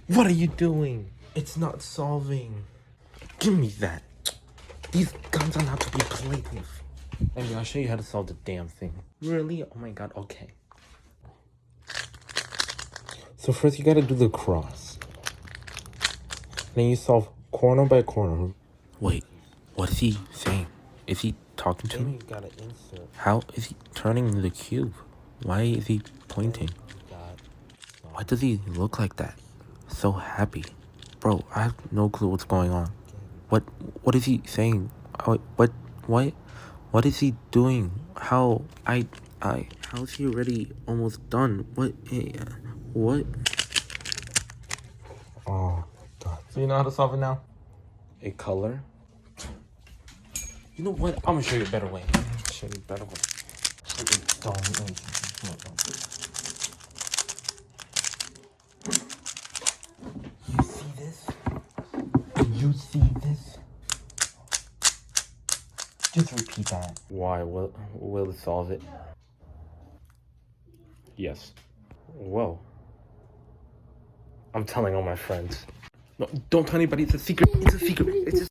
What are you doing? It's not solving. Give me that. These guns are not to be played with. Anyway, I'll show you how to solve the damn thing. Really? Oh my god, okay. So first you gotta do the cross. Then you solve corner by corner. Wait, what is he saying? Is he talking to me? You gotta insert. How is he turning the cube? Why is he pointing? Why does he look like that? So happy. Bro, I have no clue what's going on. What is he saying? What is he doing? How is he already almost done? What? Oh god. So you know how to solve it now? A color? You know what? I'm gonna show you a better way. You see this? You see this? Just repeat that. Why? Will it solve it? Yes. Well, I'm telling all my friends. No, don't tell anybody. It's a secret. It's a secret. It's a